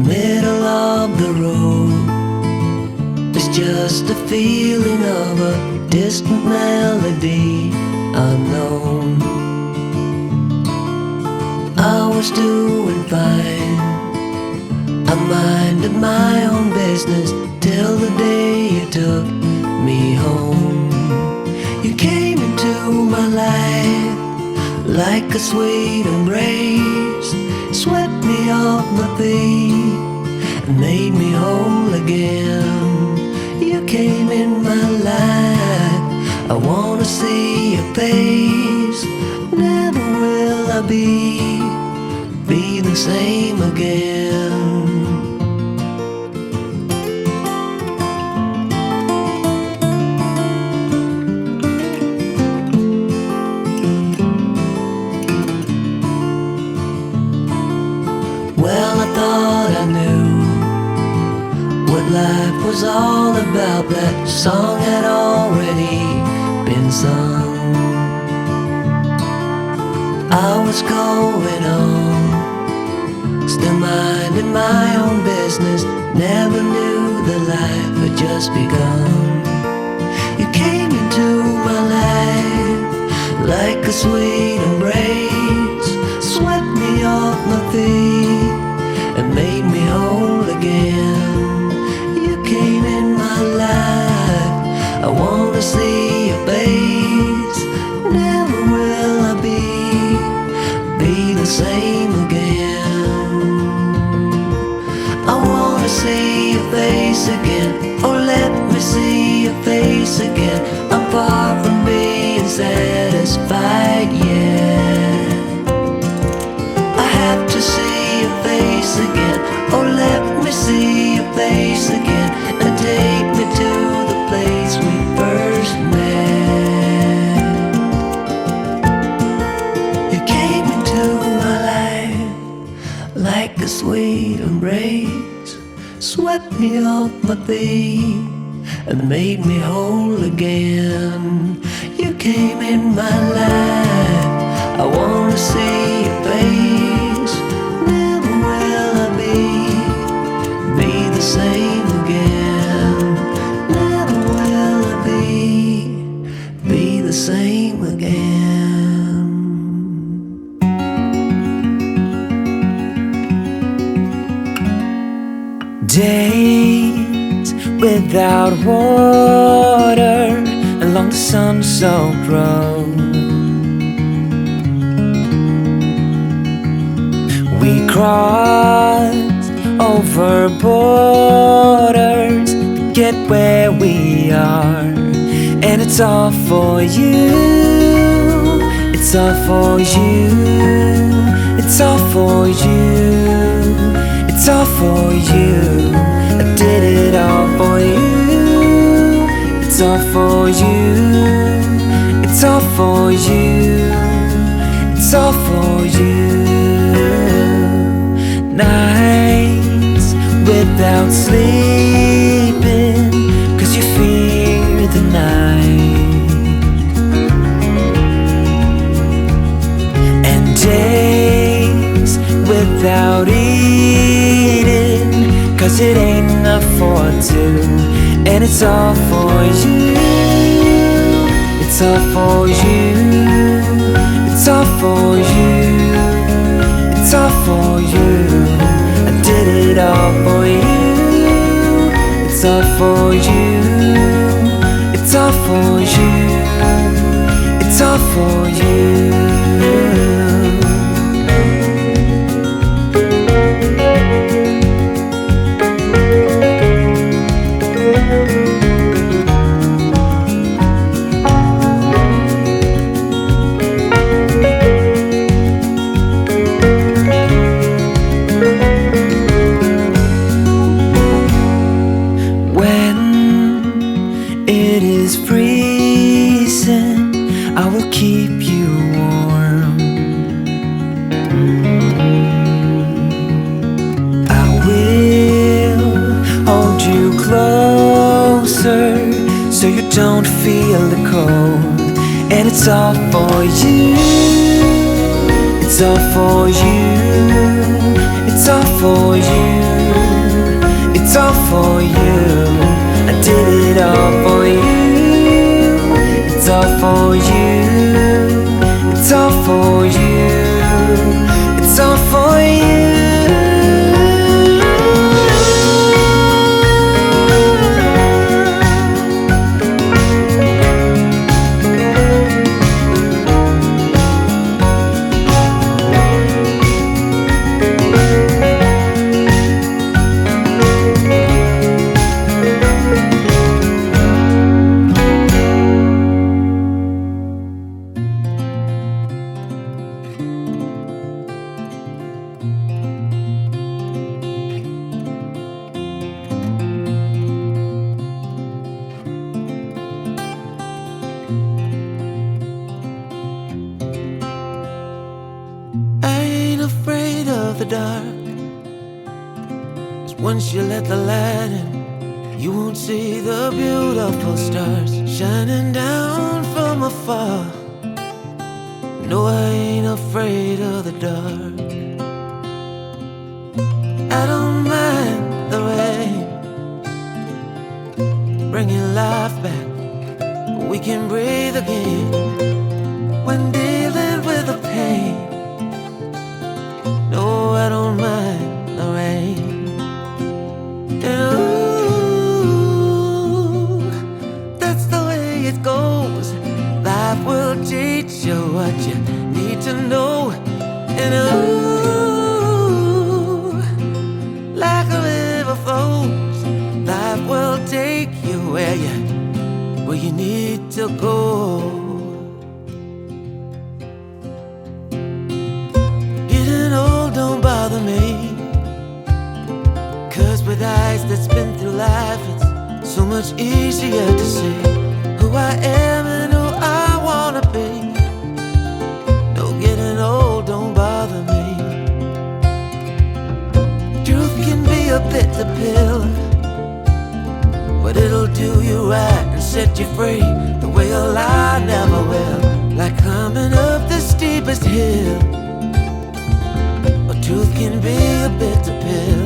middle of the road. It's just a feeling of a distant melody unknown. I was doing fine, I minded my own business till the day you took me home. You came into my life like a sweet embrace, swept me off my feet and made me whole again. You came in my life, I wanna see your face. Never will I be the same again. Well, I thought I knew what life was all about. That song had already been sung. I was going on, still minding my own business. Never knew that life had just begun. You came into my life like a sweet embrace, swept me off my feet and made me whole again. You came in my life, I wanna see your face. Never will I be the same again. I wanna see your face again, oh let me see your face again. I'm far from being satisfied yet. I have to see your face again, oh let me see your face again, and take me to the place we first met. You came into my life like a sweet embrace, swept me off my feet and made me whole again. You came in my life, I wanna see your face. Never will I be the same again. Never will I be the same again. Days without water along the sun-soaked road. We crossed over borders to get where we are, and it's all for you. It's all for you. It's all for you. It's all for you. I did it all for you. It's all for you. It's all for you. It's all for you. Nights without sleeping 'cause you fear the night, and days without eating 'cause it ain't enough for two, and it's all for you. It's all for you. It's all for you. It's all for you. I did it all for you. It's all for you. It's all for you. It's all for you. I will keep you warm. I will hold you closer so you don't feel the cold. And it's all for you. It's all for you. It's all for you. all for you. I did it all for you. It's all for you. It's all for you. It's all for you. I ain't afraid of the dark, 'cause once you let the light in, you won't see the beautiful stars shining down from afar. No, I ain't afraid of the dark. I don't mind the rain, bringing life back. We can breathe again when dealing with the pain. No, I don't mind the rain. And ooh, that's the way it goes. Life will teach you what you need to know. And ooh, like a river flows, life will take you where you need to go. Don't bother me, 'cause with eyes that's been through life, it's so much easier to see who I am and who I wanna be. No, getting old don't bother me. Truth can be a bitter pill, but it'll do you right and set you free the way a lie never will. Like climbing up the steepest hill, truth can be a bitter pill.